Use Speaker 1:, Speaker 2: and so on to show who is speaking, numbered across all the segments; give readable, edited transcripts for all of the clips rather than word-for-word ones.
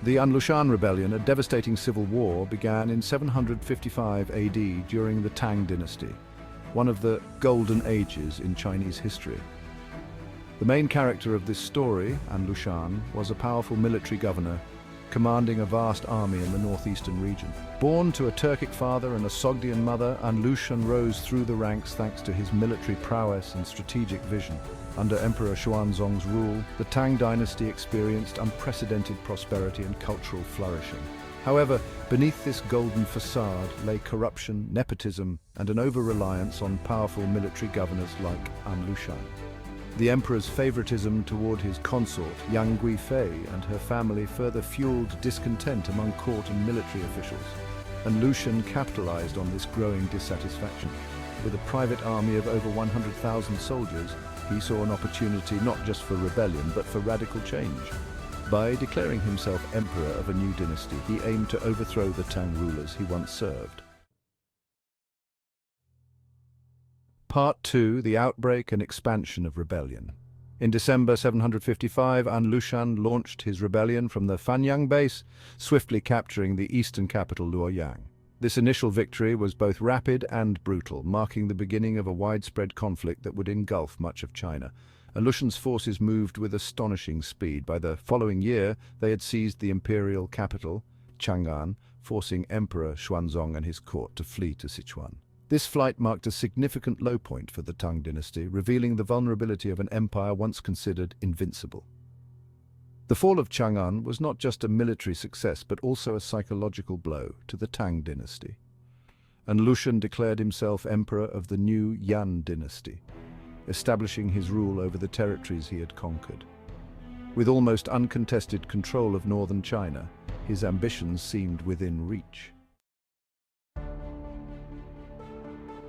Speaker 1: The Lushan Rebellion, a devastating civil war, began in 755 AD during the Tang dynasty, one of the golden ages in Chinese history. The main character of this story, Lushan, was a powerful military governor commanding a vast army in the northeastern region. Born to a Turkic father and a Sogdian mother, Lushan rose through the ranks thanks to his military prowess and strategic vision. Under Emperor Xuanzong's rule, the Tang dynasty experienced unprecedented prosperity and cultural flourishing. However, beneath this golden facade lay corruption, nepotism, and an over-reliance on powerful military governors like Lushan. The emperor's favoritism toward his consort, Yang Guifei, and her family further fueled discontent among court and military officials. And Lushan capitalized on this growing dissatisfaction. With a private army of over 100,000 soldiers, he saw an opportunity not just for rebellion, but for radical change. By declaring himself emperor of a new dynasty, he aimed to overthrow the Tang rulers he once served. Part 2. The Outbreak and Expansion of Rebellion. In December 755, Lushan launched his rebellion from the Fanyang base, swiftly capturing the eastern capital Luoyang. This initial victory was both rapid and brutal, marking the beginning of a widespread conflict that would engulf much of China. Lushan's forces moved with astonishing speed. By the following year, they had seized the imperial capital, Chang'an, forcing Emperor Xuanzong and his court to flee to Sichuan. This flight marked a significant low point for the Tang dynasty, revealing the vulnerability of an empire once considered invincible. The fall of Chang'an was not just a military success, but also a psychological blow to the Tang dynasty. Lushan declared himself emperor of the new Yan dynasty, establishing his rule over the territories he had conquered. With almost uncontested control of northern China, his ambitions seemed within reach.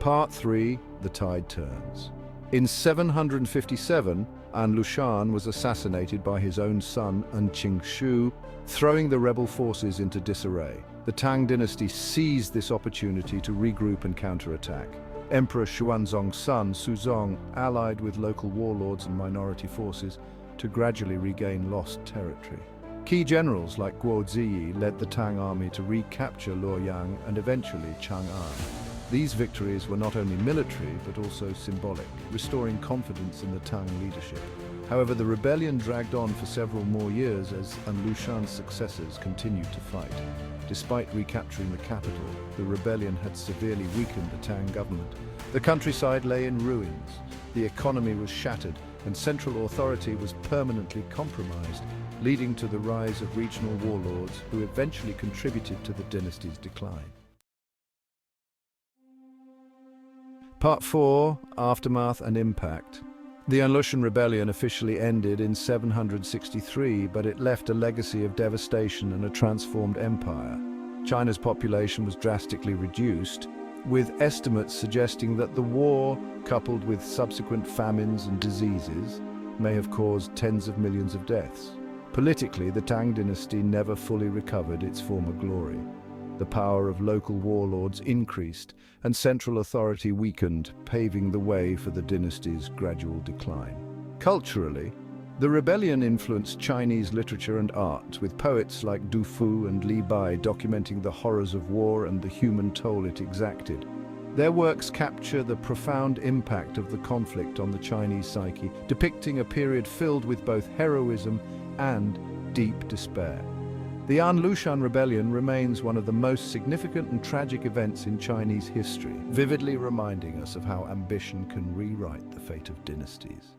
Speaker 1: Part 3. The Tide Turns. In 757, Lushan was assassinated by his own son, Qingshu, throwing the rebel forces into disarray. The Tang dynasty seized this opportunity to regroup and counterattack. Emperor Xuanzong's son, Suzong, allied with local warlords and minority forces to gradually regain lost territory. Key generals like Guo Ziyi led the Tang army to recapture Luoyang and eventually Chang'an. These victories were not only military, but also symbolic, restoring confidence in the Tang leadership. However, the rebellion dragged on for several more years as Lushan's successors continued to fight. Despite recapturing the capital, the rebellion had severely weakened the Tang government. The countryside lay in ruins, the economy was shattered, and central authority was permanently compromised, leading to the rise of regional warlords who eventually contributed to the dynasty's decline. Part 4. Aftermath and Impact. The Lushan Rebellion officially ended in 763, but it left a legacy of devastation and a transformed empire. China's population was drastically reduced, with estimates suggesting that the war, coupled with subsequent famines and diseases, may have caused tens of millions of deaths. Politically, the Tang dynasty never fully recovered its former glory. The power of local warlords increased, and central authority weakened, paving the way for the dynasty's gradual decline. Culturally, the rebellion influenced Chinese literature and art, with poets like Du Fu and Li Bai documenting the horrors of war and the human toll it exacted. Their works capture the profound impact of the conflict on the Chinese psyche, depicting a period filled with both heroism and deep despair. The Lushan Rebellion remains one of the most significant and tragic events in Chinese history, vividly reminding us of how ambition can rewrite the fate of dynasties.